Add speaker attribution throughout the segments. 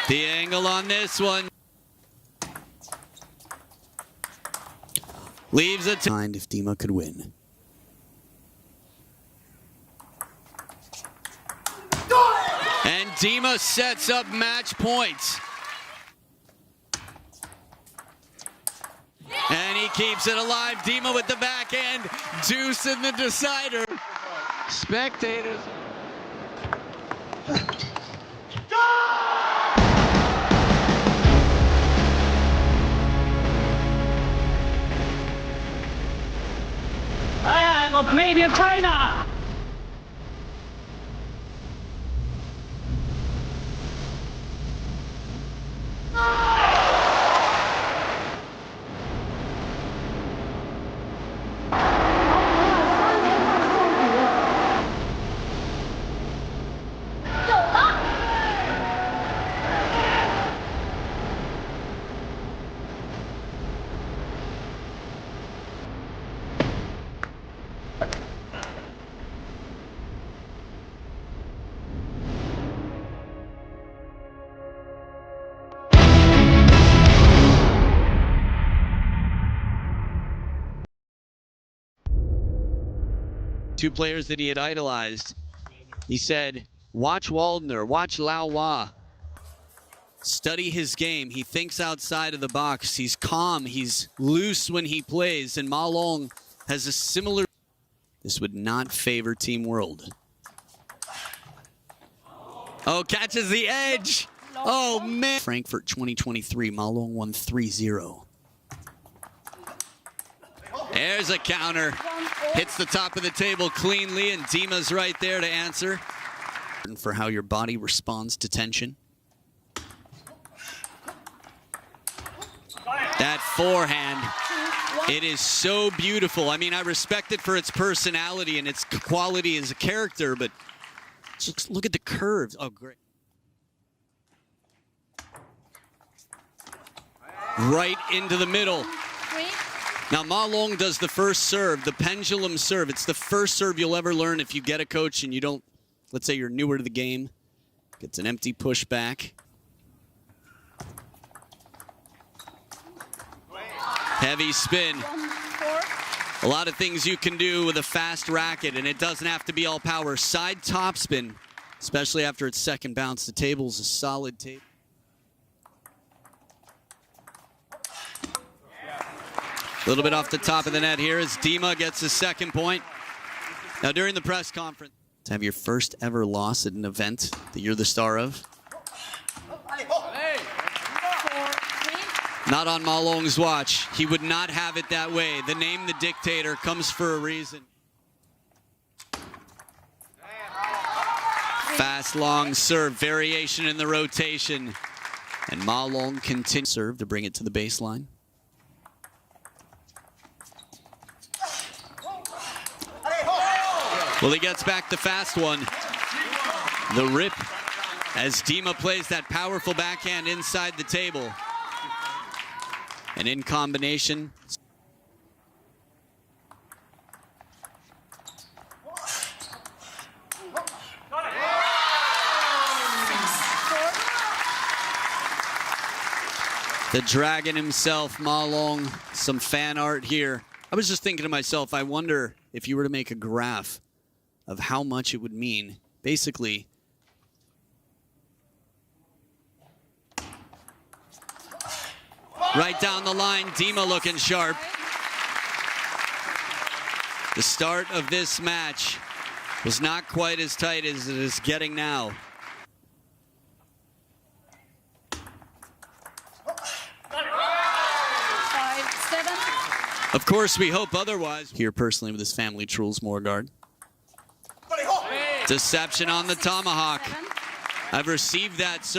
Speaker 1: The angle on this one. Leaves it to mind if Dima could win. And Dima sets up match points. And he keeps it alive. Dima with the backhand. Deuce in the decider. Spectators.
Speaker 2: Of Made in China.
Speaker 1: Two players that he had idolized. He said, watch Waldner, watch Lao Hua. Study his game. He thinks outside of the box. He's calm. He's loose when he plays. And Ma Long has a similar... This would not favor Team World. Oh, catches the edge. Oh, man. Frankfurt 2023. Ma Long won 3-0. There's a counter. Hits the top of the table cleanly, and Dima's right there to answer. For how your body responds to tension. That forehand, it is so beautiful. I mean, I respect it for its personality and its quality as a character, but just look at the curves. Oh, great. Right into the middle. Now, Ma Long does the first serve, the pendulum serve. It's the first serve you'll ever learn if you get a coach and you don't, let's say you're newer to the game. Gets an empty pushback. Heavy spin. A lot of things you can do with a fast racket, and it doesn't have to be all power. Side topspin, especially after its second bounce. The table's a solid table. A little bit off the top of the net here as Dima gets his second point. Now, during the press conference, to have your first ever loss at an event that you're the star of. Not on Ma Long's watch. He would not have it that way. The name, the dictator, comes for a reason. Fast, long serve, variation in the rotation. And Ma Long continues serve to bring it to the baseline. Well, he gets back the fast one. The rip as Dima plays that powerful backhand inside the table. And in combination. The dragon himself, Ma Long, some fan art here. I was just thinking to myself, I wonder if you were to make a graph of how much it would mean. Basically, right down the line, Dima looking sharp. The start of this match was not quite as tight as it is getting now. Of course, we hope otherwise. Here personally with his family, Truls Morgard. Deception on the tomahawk. I've received that.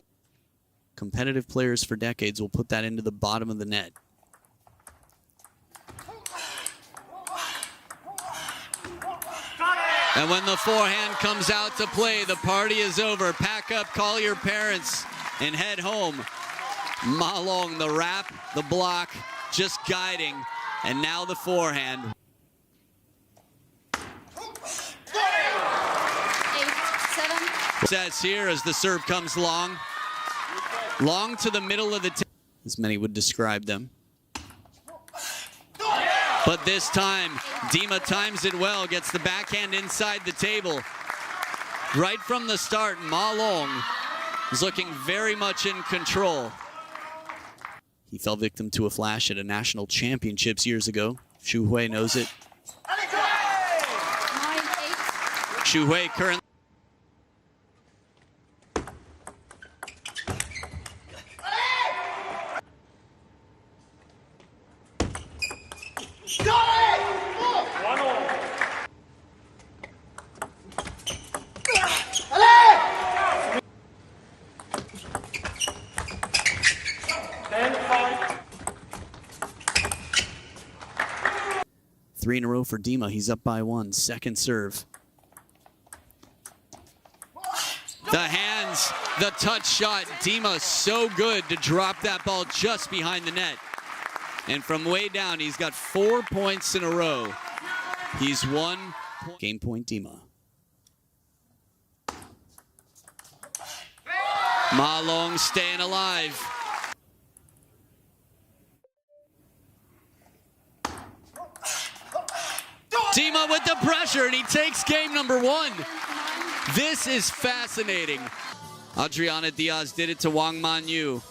Speaker 1: Competitive players for decades will put that into the bottom of the net. And when the forehand comes out to play, the party is over. Pack up, call your parents, and head home. Ma Long, the wrap, the block, just guiding. And now the forehand. Sets here as the serve comes long. Long to the middle of the table, as many would describe them. But this time, Dima times it well, gets the backhand inside the table. Right from the start, Ma Long is looking very much in control. He fell victim to a flash at a national championships years ago. Xu Hui knows it. Xu Hui currently... Three in a row for Dima. He's up by one. Second serve. The hands, the touch shot. Dima so good to drop that ball just behind the net. And from way down, he's got 4 points in a row. He's 1 point. Game point, Dima. Ma Long staying alive. Dima with the pressure, and he takes game number 1. This is fascinating. Adriana Diaz did it to Wang Manyu.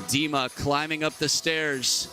Speaker 1: Dima climbing up the stairs.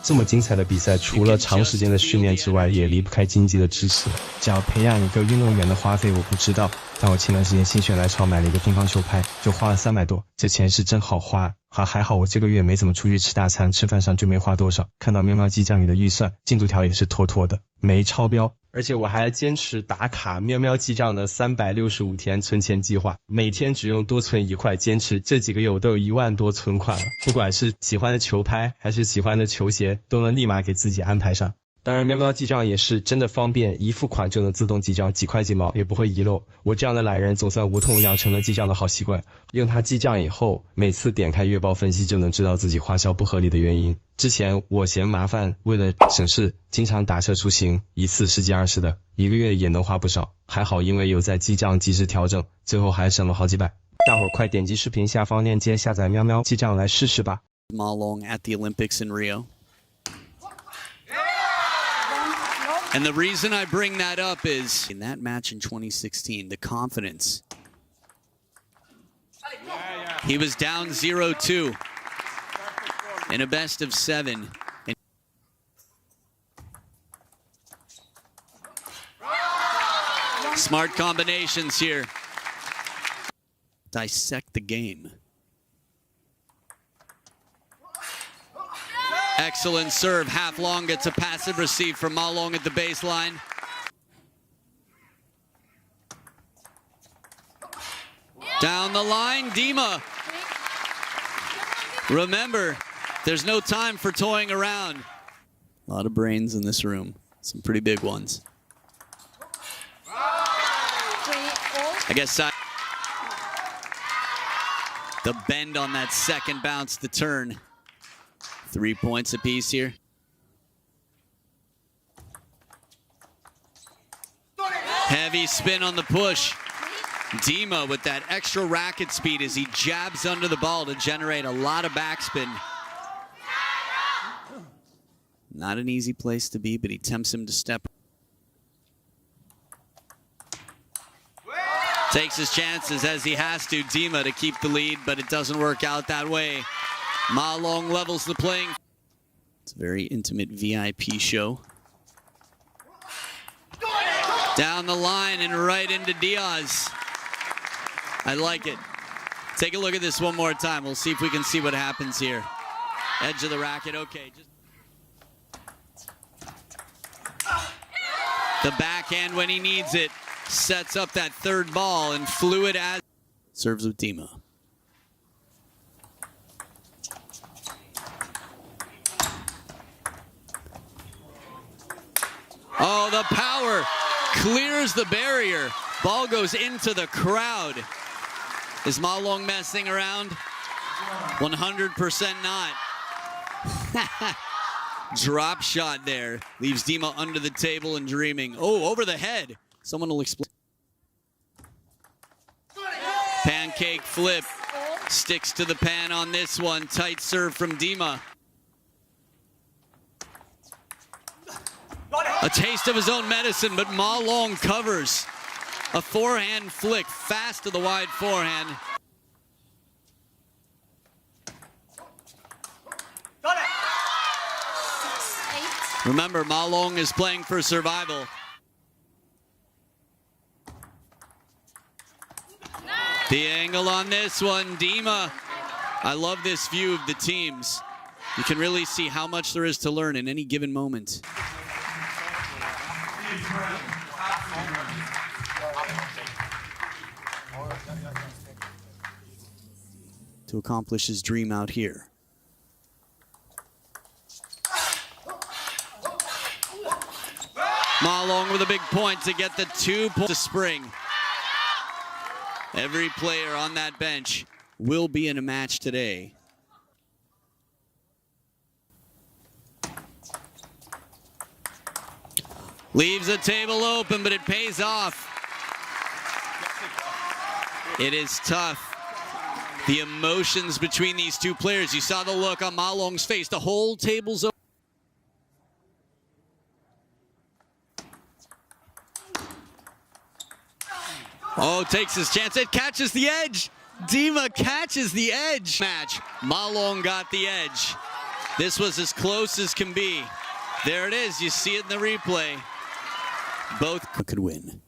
Speaker 3: 这么精彩的比赛，除了长时间的训练之外，也离不开经济的支持。只要培养一个运动员的花费我不知道，但我前段时间心血来潮买了一个乒乓球拍，就花了300多，这钱是真好花。还好我这个月没怎么出去吃大餐，吃饭上就没花多少。看到喵喵记账里的预算进度条也是妥妥的，没超标。而且我还坚持打卡喵喵记账的365天存钱计划，每天只用多存1块，坚持这几个月我都有1万多存款了。不管是喜欢的球拍还是喜欢的球鞋，都能立马给自己安排上。当然喵喵记账也是真的方便，一付款就能自动记账，几块几毛也不会遗漏。我这样的懒人总算无痛养成了记账的好习惯，用它记账以后，每次点开月报分析就能知道自己花销不合理的原因。之前我嫌麻烦，为了省事经常打车出行，一次10几20的，一个月也能花不少。还好因为有在记账及时调整，最后还省了好几百。大伙儿快点击视频下方链接下载喵喵记账来试试吧。
Speaker 1: Ma Long at the Olympics in Rio. And the reason I bring that up is in that match in 2016, the confidence. He was down 0-2 in a best of 7. Smart combinations here. Dissect the game. Excellent serve, half long, gets a passive receive from Ma Long at the baseline. Down the line, Dima. Remember, there's no time for toying around. A lot of brains in this room, some pretty big ones. I guess the bend on that second bounce, the turn. 3 points apiece here. Heavy spin on the push. Dima with that extra racket speed as he jabs under the ball to generate a lot of backspin. Not an easy place to be, but he tempts him to step. Takes his chances as he has to, Dima, to keep the lead, but it doesn't work out that way. Ma Long levels the playing. It's a very intimate VIP show. Down the line and right into Diaz. I like it. Take a look at this one more time. We'll see if we can see what happens here. Edge of the racket. Okay. The backhand when he needs it. Sets up that third ball and fluid as serves with Dima. Oh, the power clears the barrier. Ball goes into the crowd. Is Ma Long messing around? 100% not. Drop shot there. Leaves Dima under the table and dreaming. Oh, over the head. Someone will explain. Pancake. pancake flip. Sticks to the pan on this one. Tight serve from Dima. A taste of his own medicine, but Ma Long covers. A forehand flick, fast to the wide forehand. Remember, Ma Long is playing for survival. The angle on this one, Dima. I love this view of the teams. You can really see how much there is to learn in any given moment. To accomplish his dream out here. Ma Long with a big point to get the 2 points to spring. Every player on that bench will be in a match today. Leaves the table open, but it pays off. It is tough. The emotions between these two players. You saw the look on Ma Long's face. The whole table's open. Oh, takes his chance. It catches the edge. Dima catches the edge. Match. Ma Long got the edge. This was as close as can be. There it is. You see it in the replay. Both could win.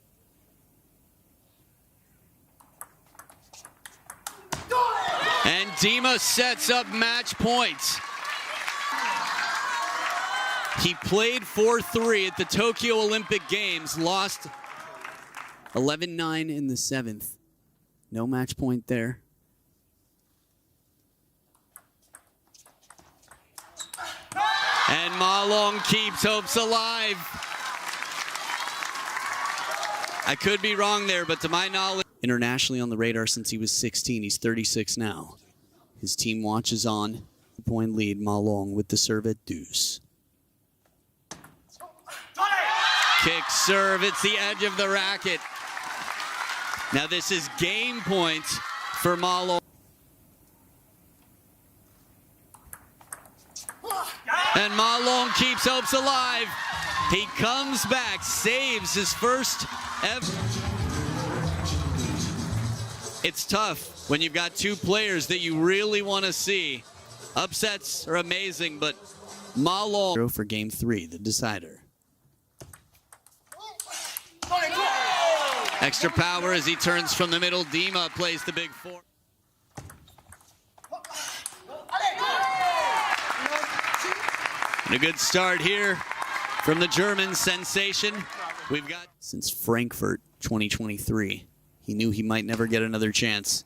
Speaker 1: And Dima sets up match points. He played 4-3 at the Tokyo Olympic Games, lost 11-9 in the 7th. No match point there. And Ma Long keeps hopes alive. I could be wrong there, but to my knowledge, internationally on the radar since he was 16. He's 36 now. His team watches on. Point lead, Ma Long with the serve at deuce. Kick serve, it's the edge of the racket. Now this is game point for Ma Long. And Ma Long keeps hopes alive. He comes back, saves his first ever. It's tough when you've got two players that you really want to see. Upsets are amazing, but Ma Long for game 3, the decider. Extra power as he turns from the middle. Dima plays the big 4. And a good start here from the German sensation. We've got since Frankfurt 2023. He knew he might never get another chance.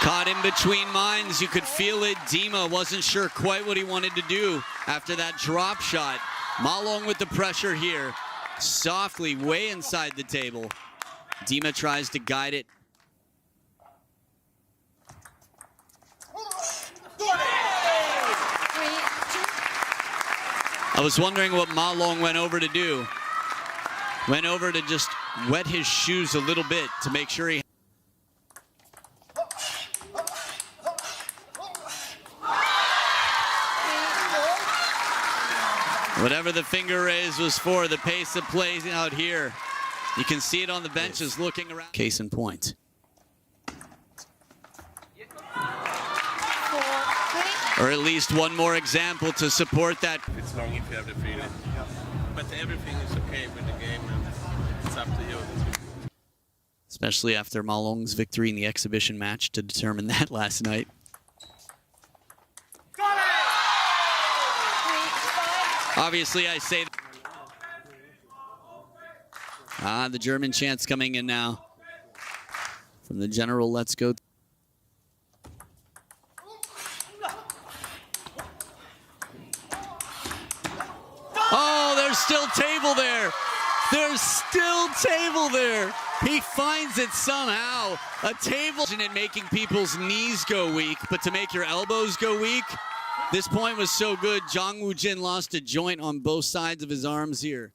Speaker 1: Caught in between minds, you could feel it. Dima wasn't sure quite what he wanted to do after that drop shot. Ma Long with the pressure here. Softly, way inside the table. Dima tries to guide it. I was wondering what Ma Long went over to do. Went over to just wet his shoes a little bit to make sure he... Whatever the finger raise was for, the pace of play out here. You can see it on the benches looking around. Case in point. Or at least one more example to support that.
Speaker 4: It's long if you have the feeling. But everything is okay with the game, and it's up to you.
Speaker 1: Especially after Ma Long's victory in the exhibition match to determine that last night. Obviously, I say... the German chants coming in now. From the general, let's go. Oh, there's still table there. There's still table there. He finds it somehow. A table in making people's knees go weak, but to make your elbows go weak, This point was so good, Jang Woo-jin lost a joint on both sides of his arms here.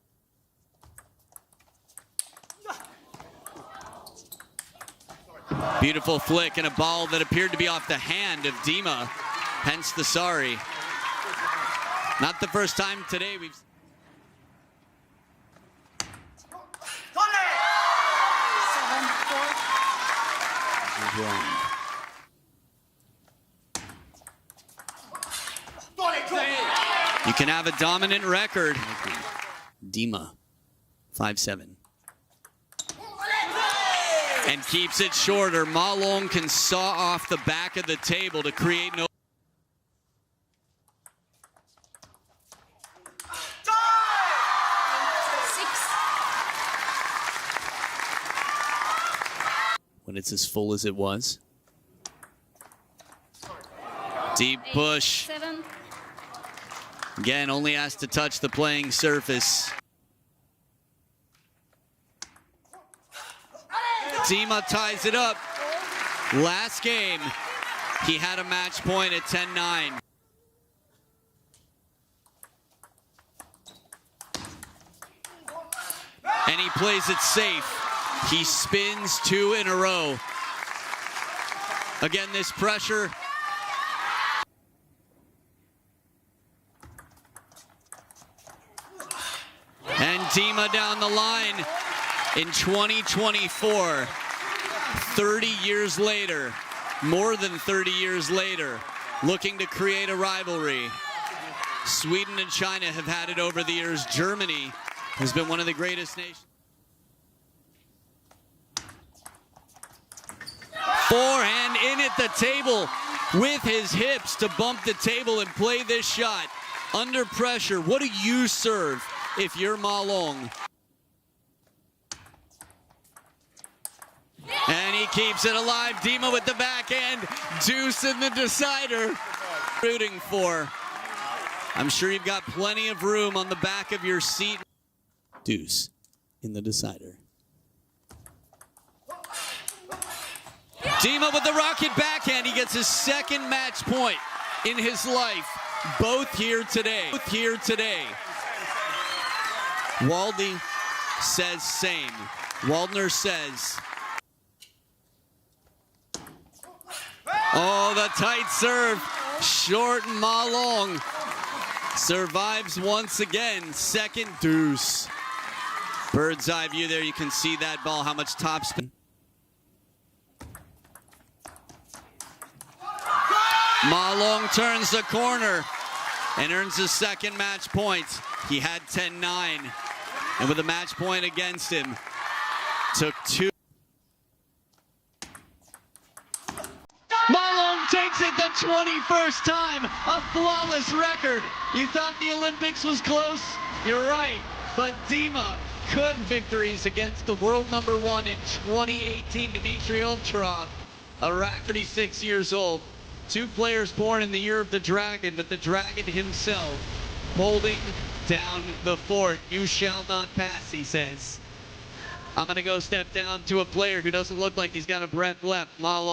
Speaker 1: Beautiful flick and a ball that appeared to be off the hand of Dima, hence the sorry. Not the first time today we've... You can have a dominant record. Dima, 5-7. And keeps it shorter. Ma Long can saw off the back of the table to create no... When it's as full as it was. Deep push. Again, only has to touch the playing surface. Dima ties it up. Last game, he had a match point at 10-9. And he plays it safe. He spins 2 in a row. Again, this pressure. And Dima down the line in 2024, 30 years later, more than 30 years later, looking to create a rivalry. Sweden and China have had it over the years. Germany has been one of the greatest nations. Forehand in at the table with his hips to bump the table and play this shot. Under pressure, what do you serve if you're Ma Long? And he keeps it alive. Dima with the backhand. Deuce in the decider. Rooting for. I'm sure you've got plenty of room on the back of your seat. Deuce in the decider. Dima with the rocket backhand. He gets his second match point in his life. Both here today. Both here today. Waldy says same. Waldner says. Oh, the tight serve. Short Ma Long survives once again. Second deuce. Bird's eye view there. You can see that ball, how much topspin. Ma Long turns the corner and earns his second match point. He had 10-9, and with a match point against him, took 2. Ma Long takes it the 21st time, a flawless record. You thought the Olympics was close? You're right, but Dima could victories against the world number 1 in 2018, Dmitry Ultrov, a 36 years old. 2 players born in the year of the dragon, but the dragon himself holding down the fort. You shall not pass, he says. I'm going to go step down to a player who doesn't look like he's got a breath left. Ma Long.